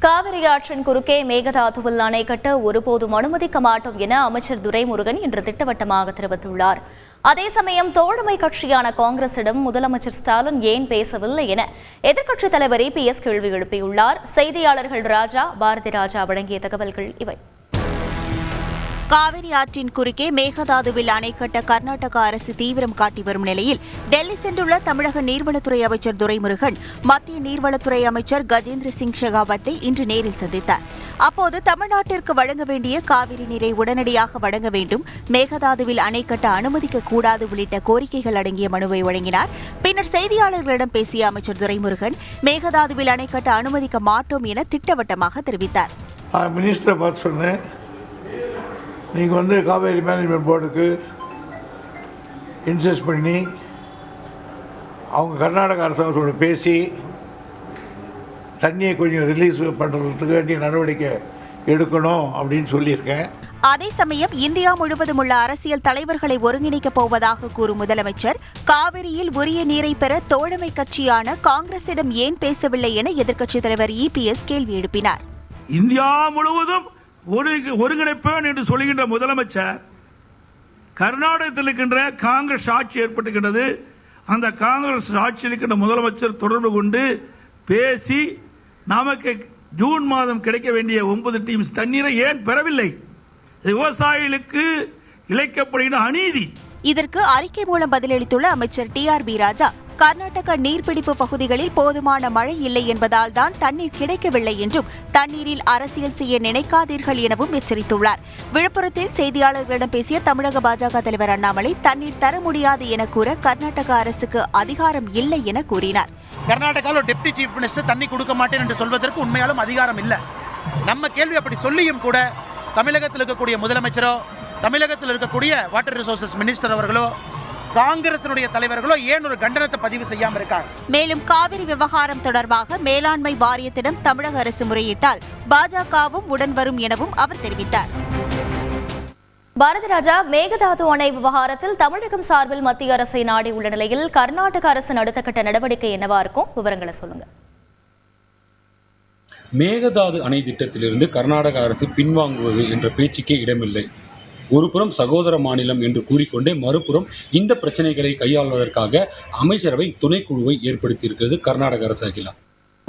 காவிரி ஆற்றின் குறுக்கே மேகதாதுவில் அணை கட்ட ஒருபோதும் அனுமதிக்க மாட்டோம் என அமைச்சர் துரைமுருகன் இன்று திட்டவட்டமாக தெரிவித்துள்ளார். அதே சமயம் தோழமை கட்சியான காங்கிரசிடம் முதலமைச்சர் ஸ்டாலின் ஏன் பேசவில்லை என எதிர்க்கட்சித் தலைவர் EPS கேள்வி எழுப்பியுள்ளார். செய்தியாளர்கள் ராஜா, பாரதி ராஜா வழங்கிய தகவல்கள் இவை. காவிரி ஆற்றின் குறுக்கே மேகதாதுவில் அணை கட்ட கர்நாடக அரசு தீவிரம் காட்டி வரும் நிலையில் டெல்லி சென்றுள்ள தமிழக நீர்வளத்துறை அமைச்சர் துரைமுருகன் மத்திய நீர்வளத்துறை அமைச்சர் கஜேந்திர சிங் ஷெகாவத்தை இன்று நேரில் சந்தித்தார். அப்போது தமிழ்நாட்டிற்கு வழங்க வேண்டிய காவிரி நீரை உடனடியாக வழங்க வேண்டும், மேகதாதுவில் அணை கட்ட அனுமதிக்கக்கூடாது உள்ளிட்ட கோரிக்கைகள் அடங்கிய மனுவை வழங்கினார். பின்னர் செய்தியாளர்களிடம் பேசிய அமைச்சர் துரைமுருகன் மேகதாதுவில் அணை கட்ட அனுமதிக்க மாட்டோம் என திட்டவட்டமாக தெரிவித்தார். நீங்கள் காவேரி மேனேஜ்மெண்ட் போர்டுக்கு இன்சிஸ்ட் பண்ணி அவங்க கர்நாடக அரசாங்கத்தோடு பேசி தண்ணியை கொஞ்சம் ரிலீஸ் பண்ணுறதுக்கு வேண்டிய நடவடிக்கை எடுக்கணும் அப்படின்னு சொல்லியிருக்கேன். அதே சமயம் இந்தியா முழுவதும் உள்ள அரசியல் தலைவர்களை ஒருங்கிணைக்கப் போவதாக கூறும் முதலமைச்சர் காவிரியில் உரிய நீரை பெற தோழமை கட்சியான காங்கிரசிடம் ஏன் பேசவில்லை என எதிர்க்கட்சித் தலைவர் EPS கேள்வி எழுப்பினார். இந்தியா முழுவதும் ஒருங்கிணைப்பேன் என்று சொல்லுகின்ற முதலமைச்சர் கர்நாடகத்தில் இருக்கின்ற காங்கிரஸ் ஆட்சி ஏற்பட்டுகின்றது. அந்த காங்கிரஸ் ஆட்சியில் இருக்கின்ற முதலமைச்சர் தொடர்பு கொண்டு பேசி நமக்கு ஜூன் மாதம் கிடைக்க வேண்டிய 9 டீம்ஸ் தண்ணீரை ஏன் பெறவில்லை? விவசாயிகளுக்கு இழைக்கப்படுகின்ற அநீதி. இதற்கு அறிக்கை மூலம் பதிலளித்துள்ள அமைச்சர் TRB ராஜா, கர்நாடக நீர்பிடிப்பு பகுதிகளில் போதுமான மழை இல்லை என்பதால் தான் தண்ணீர் கிடைக்கவில்லை என்றும் தண்ணீரில் அரசியல் செய்ய நினைக்காதீர்கள் எனவும் எச்சரித்துள்ளார். விழுப்புரத்தில் செய்தியாளர்களிடம் பேசிய தமிழக பாஜக தலைவர் அண்ணாமலை தண்ணீர் தர முடியாது என கூற கர்நாடக அரசுக்கு அதிகாரம் இல்லை என கூறினார். கர்நாடகாவில் டெப்டி சீஃப் மினிஸ்டர் தண்ணி கொடுக்க மாட்டேன் என்று சொல்வதற்கு உண்மையாலும் அதிகாரம் இல்லை. நம்ம கேள்வி அப்படி சொல்லியும் கூட தமிழகத்தில் இருக்கக்கூடிய முதலமைச்சரோ தமிழகத்தில் இருக்கக்கூடிய வாட்டர் ரிசோர்சஸ் மினிஸ்டர் அவர்களோ காங்கிரசினுடைய தலைவர்களோ ஏன் ஒரு கண்டனத்தை பதிவு செய்யாமல் இருக்காங்க? மேலும் காவிரி விவகாரம் தொடர்பாக மேலாண்மை வாரியத்திடம் தமிழக அரசு முறையிட்டால் பாஜகவும் உடன் வரும் எனவும் அவர் தெரிவித்தார். பாரதி ராஜா, மேகதாது அணை விவகாரத்தில் தமிழகம் சார்பில் மத்திய அரசை நாடி உள்ள நிலையில் கர்நாடக அரசின் அடுத்த கட்ட நடவடிக்கை என்னவா இருக்கும்? விவரங்களை சொல்லுங்க. மேகதாது அணை திட்டத்திலிருந்து கர்நாடக அரசு பின்வாங்குவது என்ற பேச்சுக்கே இடமில்லை. ஒருபுறம் சகோதர மாநிலம் என்று கூறிக்கொண்டே மறுபுறம் இந்த பிரச்சனைகளை கையாள்வதற்காக அமைச்சரவை துணைக்குழுவை ஏற்படுத்தியிருக்கிறது கர்நாடக அரசு.